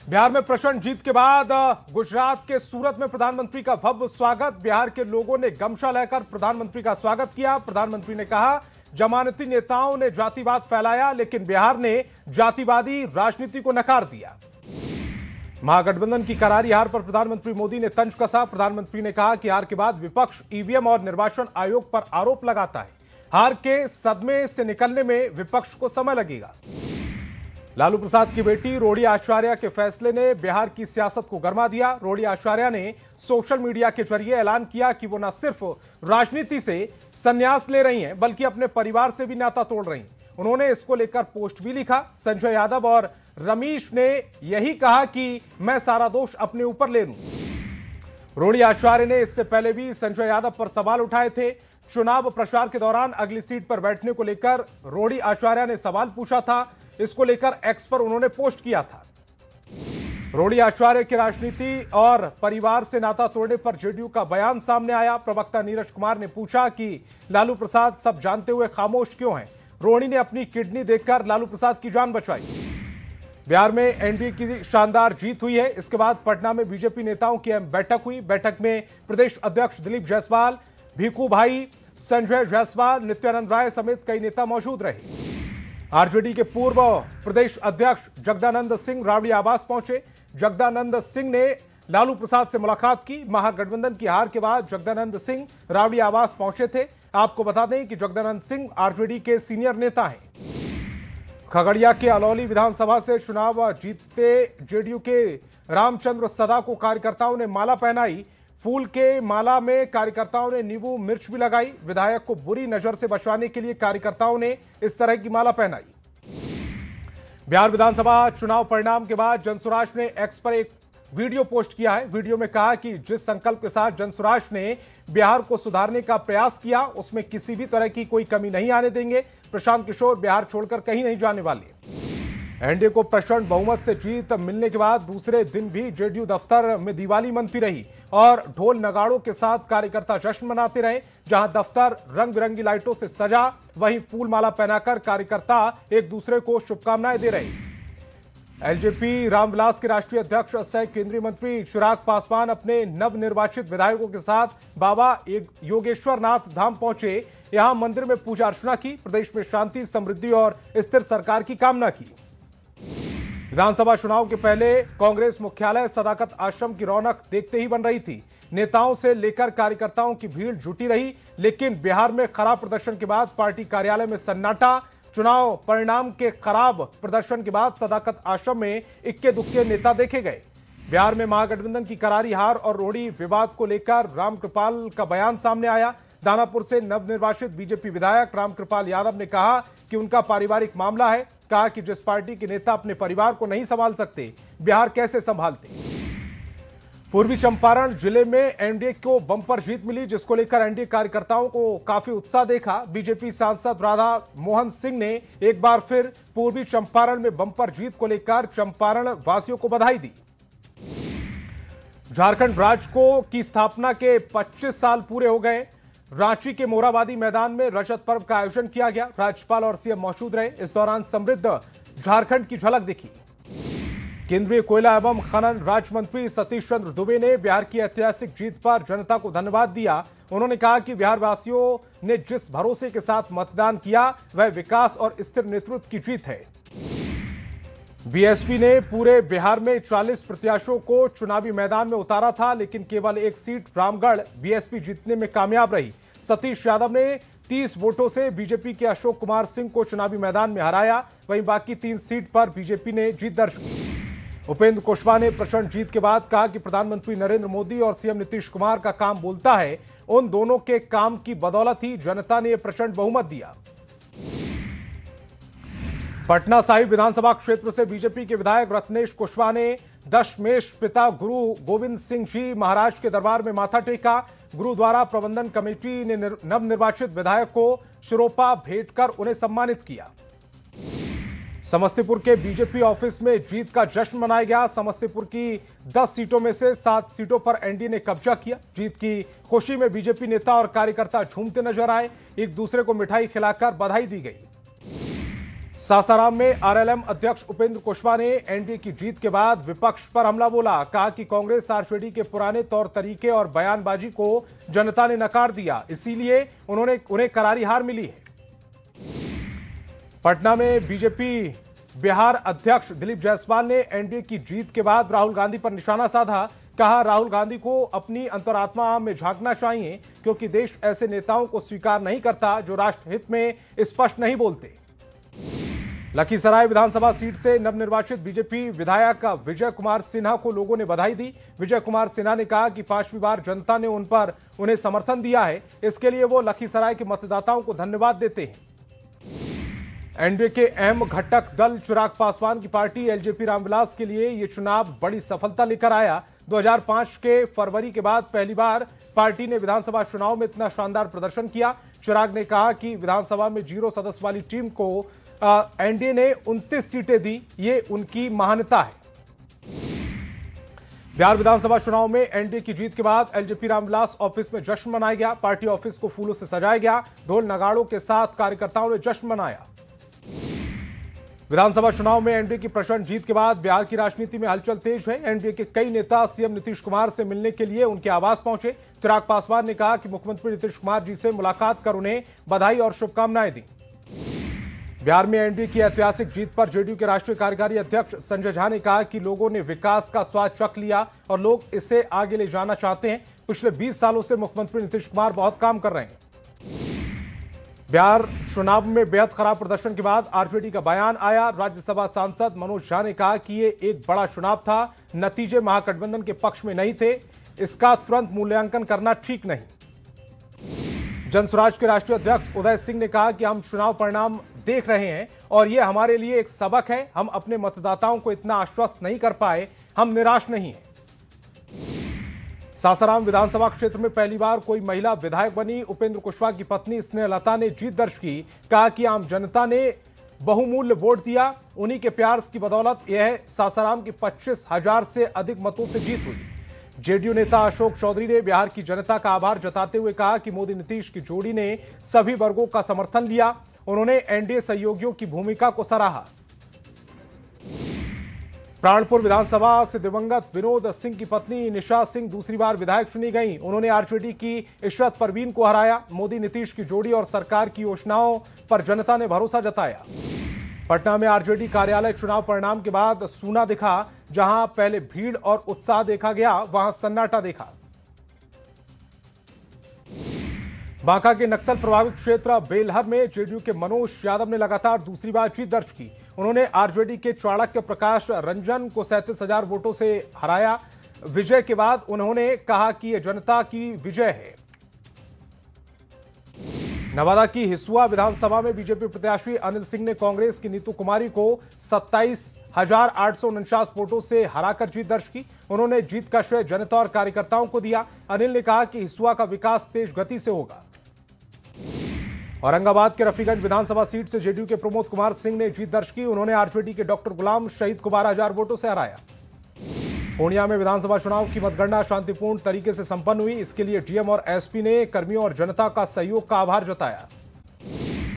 बिहार में प्रचंड जीत के बाद गुजरात के सूरत में प्रधानमंत्री का भव्य स्वागत। बिहार के लोगों ने गमछा लेकर प्रधानमंत्री का स्वागत किया। प्रधानमंत्री ने कहा, जमानती नेताओं ने जातिवाद फैलाया, लेकिन बिहार ने जातिवादी राजनीति को नकार दिया। महागठबंधन की करारी हार पर प्रधानमंत्री मोदी ने तंज कसा। प्रधानमंत्री ने कहा कि हार के बाद विपक्ष ईवीएम और निर्वाचन आयोग पर आरोप लगाता है। हार के सदमे से निकलने में विपक्ष को समय लगेगा। लालू प्रसाद की बेटी रोड़ी आचार्य के फैसले ने बिहार की सियासत को गरमा दिया। रोड़ी आचार्य ने सोशल मीडिया के जरिए ऐलान किया कि वो न सिर्फ राजनीति से संन्यास ले रही हैं, बल्कि अपने परिवार से भी नाता तोड़ रही हैं। उन्होंने इसको लेकर पोस्ट भी लिखा। संजय यादव और रमेश ने यही कहा कि मैं सारा दोष अपने ऊपर ले लूं। रोड़ी आचार्य ने इससे पहले भी संजय यादव पर सवाल उठाए थे। चुनाव प्रचार के दौरान अगली सीट पर बैठने को लेकर रोड़ी आचार्य ने सवाल पूछा था। इसको लेकर एक्स पर उन्होंने पोस्ट किया था। रोड़ी आचार्य की राजनीति और परिवार से नाता तोड़ने पर जेडीयू का बयान सामने आया। प्रवक्ता नीरज कुमार ने पूछा कि लालू प्रसाद सब जानते हुए खामोश क्यों हैं। रोड़ी ने अपनी किडनी देकर लालू प्रसाद की जान बचाई। बिहार में एनडीए की शानदार जीत हुई है। इसके बाद पटना में बीजेपी नेताओं की अहम बैठक हुई। बैठक में प्रदेश अध्यक्ष दिलीप जायसवाल, भीखू भाई, संजय जायसवाल, नित्यानंद राय समेत कई नेता मौजूद रहे। आरजेडी के पूर्व प्रदेश अध्यक्ष जगदानंद सिंह रावड़ी आवास पहुंचे। जगदानंद सिंह ने लालू प्रसाद से मुलाकात की। महागठबंधन की हार के बाद जगदानंद सिंह रावड़ी आवास पहुंचे थे। आपको बता दें कि जगदानंद सिंह आरजेडी के सीनियर नेता हैं। खगड़िया के अलौली विधानसभा से चुनाव जीतते जेडीयू के रामचंद्र सदा को कार्यकर्ताओं ने माला पहनाई। फूल के माला में कार्यकर्ताओं ने नींबू मिर्च भी लगाई। विधायक को बुरी नजर से बचवाने के लिए कार्यकर्ताओं ने इस तरह की माला पहनाई। बिहार विधानसभा चुनाव परिणाम के बाद जनसुराज ने एक्स पर एक वीडियो पोस्ट किया है। वीडियो में कहा कि जिस संकल्प के साथ जनसुराज ने बिहार को सुधारने का प्रयास किया, उसमें किसी भी तरह की कोई कमी नहीं आने देंगे। प्रशांत किशोर बिहार छोड़कर कहीं नहीं जाने वाले। एनडीए को प्रचंड बहुमत से जीत मिलने के बाद दूसरे दिन भी जेडीयू दफ्तर में दिवाली मनती रही और ढोल नगाड़ों के साथ कार्यकर्ता जश्न मनाते रहे। जहां दफ्तर रंग बिरंगी लाइटों से सजा, वहीं फूल माला पहनाकर कार्यकर्ता एक दूसरे को शुभकामनाएं दे रहे। एलजेपी रामविलास के राष्ट्रीय अध्यक्ष सह केंद्रीय मंत्री चिराग पासवान अपने नवनिर्वाचित विधायकों के साथ बाबा योगेश्वर नाथ धाम पहुंचे। यहां मंदिर में पूजा अर्चना की। प्रदेश में शांति, समृद्धि और स्थिर सरकार की कामना की। विधानसभा चुनाव के पहले कांग्रेस मुख्यालय सदाकत आश्रम की रौनक देखते ही बन रही थी। नेताओं से लेकर कार्यकर्ताओं की भीड़ जुटी रही, लेकिन बिहार में खराब प्रदर्शन के बाद पार्टी कार्यालय में सन्नाटा। चुनाव परिणाम के खराब प्रदर्शन के बाद सदाकत आश्रम में इक्के दुक्के नेता देखे गए। बिहार में महागठबंधन की करारी हार और रोड़ी विवाद को लेकर रामकृपाल का बयान सामने आया। दानापुर से नवनिर्वाचित बीजेपी विधायक रामकृपाल यादव ने कहा कि उनका पारिवारिक मामला है। कहा कि जिस पार्टी के नेता अपने परिवार को नहीं संभाल सकते, बिहार कैसे संभालते। पूर्वी चंपारण जिले में एनडीए को बंपर जीत मिली, जिसको लेकर एनडीए कार्यकर्ताओं को काफी उत्साह देखा। बीजेपी सांसद राधा मोहन सिंह ने एक बार फिर पूर्वी चंपारण में बंपर जीत को लेकर चंपारण वासियों को बधाई दी। झारखंड राज्य की स्थापना के 25 साल पूरे हो गए। रांची के मोरहाबादी मैदान में रजत पर्व का आयोजन किया गया। राज्यपाल और सीएम मौजूद रहे। इस दौरान समृद्ध झारखंड की झलक दिखी। केंद्रीय कोयला एवं खनन राज्य मंत्री सतीश चंद्र दुबे ने बिहार की ऐतिहासिक जीत पर जनता को धन्यवाद दिया। उन्होंने कहा कि बिहार वासियों ने जिस भरोसे के साथ मतदान किया, वह विकास और स्थिर नेतृत्व की जीत है। बीएसपी ने पूरे बिहार में 40 प्रत्याशियों को चुनावी मैदान में उतारा था, लेकिन केवल एक सीट रामगढ़ बीएसपी जीतने में कामयाब रही। सतीश यादव ने 30 वोटों से बीजेपी के अशोक कुमार सिंह को चुनावी मैदान में हराया। वहीं बाकी 3 सीट पर बीजेपी ने जीत दर्ज की। उपेंद्र कुशवाहा ने प्रचंड जीत के बाद कहा कि प्रधानमंत्री नरेंद्र मोदी और सीएम नीतीश कुमार का काम बोलता है। उन दोनों के काम की बदौलत ही जनता ने प्रचंड बहुमत दिया। पटना साहिब विधानसभा क्षेत्र से बीजेपी के विधायक रत्नेश कुशवाहा ने दशमेश पिता गुरु गोविंद सिंह जी महाराज के दरबार में माथा टेका। गुरुद्वारा प्रबंधन कमेटी ने नवनिर्वाचित विधायक को शिरोपा भेंट कर उन्हें सम्मानित किया। समस्तीपुर के बीजेपी ऑफिस में जीत का जश्न मनाया गया। समस्तीपुर की 10 सीटों में से 7 सीटों पर एनडीए ने कब्जा किया। जीत की खुशी में बीजेपी नेता और कार्यकर्ता झूमते नजर आए। एक दूसरे को मिठाई खिलाकर बधाई दी गई। सासाराम में आरएलएम अध्यक्ष उपेंद्र कुशवाहा ने एनडीए की जीत के बाद विपक्ष पर हमला बोला। कहा कि कांग्रेस आरजेडी के पुराने तौर तरीके और बयानबाजी को जनता ने नकार दिया, इसीलिए उन्हें करारी हार मिली है। पटना में बीजेपी बिहार अध्यक्ष दिलीप जायसवाल ने एनडीए की जीत के बाद राहुल गांधी पर निशाना साधा। कहा, राहुल गांधी को अपनी अंतरात्मा में झांकना चाहिए, क्योंकि देश ऐसे नेताओं को स्वीकार नहीं करता जो राष्ट्र हित में स्पष्ट नहीं बोलते। लखीसराय विधानसभा सीट से नवनिर्वाचित बीजेपी विधायक विजय कुमार सिन्हा को लोगों ने बधाई दी। विजय कुमार सिन्हा ने कहा कि 5वीं बार जनता ने उन्हें समर्थन दिया है, इसके लिए वो लखीसराय के मतदाताओं को धन्यवाद देते हैं। एनडीए के अहम घटक दल चिराग पासवान की पार्टी एलजेपी रामविलास के लिए ये चुनाव बड़ी सफलता लेकर आया। 2005 के फरवरी के बाद पहली बार पार्टी ने विधानसभा चुनाव में इतना शानदार प्रदर्शन किया। चिराग ने कहा कि विधानसभा में 0 सदस्य वाली टीम को एनडीए ने 29 सीटें दी, ये उनकी महानता है। बिहार विधानसभा चुनाव में एनडीए की जीत के बाद एलजेपी रामविलास ऑफिस में जश्न मनाया गया। पार्टी ऑफिस को फूलों से सजाया गया। ढोल नगाड़ों के साथ कार्यकर्ताओं ने जश्न मनाया। विधानसभा चुनाव में एनडीए की प्रचंड जीत के बाद बिहार की राजनीति में हलचल तेज है। एनडीए के कई नेता सीएम नीतीश कुमार से मिलने के लिए उनके आवास पहुंचे। चिराग पासवान ने कहा कि मुख्यमंत्री नीतीश कुमार जी से मुलाकात कर उन्हें बधाई और शुभकामनाएं दी। बिहार में एनडीए की ऐतिहासिक जीत पर जेडीयू के राष्ट्रीय कार्यकारी अध्यक्ष संजय झा ने कहा कि लोगों ने विकास का स्वाद चख लिया और लोग इसे आगे ले जाना चाहते हैं। पिछले 20 सालों से मुख्यमंत्री नीतीश कुमार बहुत काम कर रहे हैं। बिहार चुनाव में बेहद खराब प्रदर्शन के बाद आरजेडी का बयान आया। राज्यसभा सांसद मनोज झा ने कहा कि ये एक बड़ा चुनाव था, नतीजे महागठबंधन के पक्ष में नहीं थे, इसका तुरंत मूल्यांकन करना ठीक नहीं। जनसुराज के राष्ट्रीय अध्यक्ष उदय सिंह ने कहा कि हम चुनाव परिणाम देख रहे हैं और ये हमारे लिए एक सबक है। हम अपने मतदाताओं को इतना आश्वस्त नहीं कर पाए, हम निराश नहीं हैं। सासाराम विधानसभा क्षेत्र में पहली बार कोई महिला विधायक बनी। उपेंद्र कुशवाहा की पत्नी स्नेहलता ने जीत दर्ज की। कहा कि आम जनता ने बहुमूल्य वोट दिया, उन्हीं के प्यार की बदौलत यह सासाराम की 25,000 से अधिक मतों से जीत हुई। जेडीयू नेता अशोक चौधरी ने बिहार की जनता का आभार जताते हुए कहा कि मोदी नीतीश की जोड़ी ने सभी वर्गों का समर्थन लिया। उन्होंने एनडीए सहयोगियों की भूमिका को सराहा। प्राणपुर विधानसभा से दिवंगत विनोद सिंह की पत्नी निशा सिंह दूसरी बार विधायक चुनी गई। उन्होंने आरजेडी की इशरत परवीन को हराया। मोदी नीतीश की जोड़ी और सरकार की योजनाओं पर जनता ने भरोसा जताया। पटना में आरजेडी कार्यालय चुनाव परिणाम के बाद सूना दिखा। जहां पहले भीड़ और उत्साह देखा गया, वहां सन्नाटा देखा। बांका के नक्सल प्रभावित क्षेत्र बेलहर में जेडीयू के मनोज यादव ने लगातार दूसरी बार जीत दर्ज की। उन्होंने आरजेडी के चाणक्य प्रकाश रंजन को 37,000 वोटों से हराया। विजय के बाद उन्होंने कहा कि यह जनता की विजय है। नवादा की हिसुआ विधानसभा में बीजेपी प्रत्याशी अनिल सिंह ने कांग्रेस की नीतू कुमारी को 27,849 वोटों से हराकर जीत दर्ज की। उन्होंने जीत का श्रेय जनता और कार्यकर्ताओं को दिया। अनिल ने कहा कि हिसुआ का विकास तेज गति से होगा। औरंगाबाद के रफीगंज विधानसभा सीट से जेडीयू के प्रमोद कुमार सिंह ने जीत दर्ज की। उन्होंने आरजेडी के डॉक्टर गुलाम शहीद को 12,000 वोटों से हराया। पूर्णिया में विधानसभा चुनाव की मतगणना शांतिपूर्ण तरीके से संपन्न हुई। इसके लिए डीएम और एसपी ने कर्मियों और जनता का सहयोग का आभार जताया।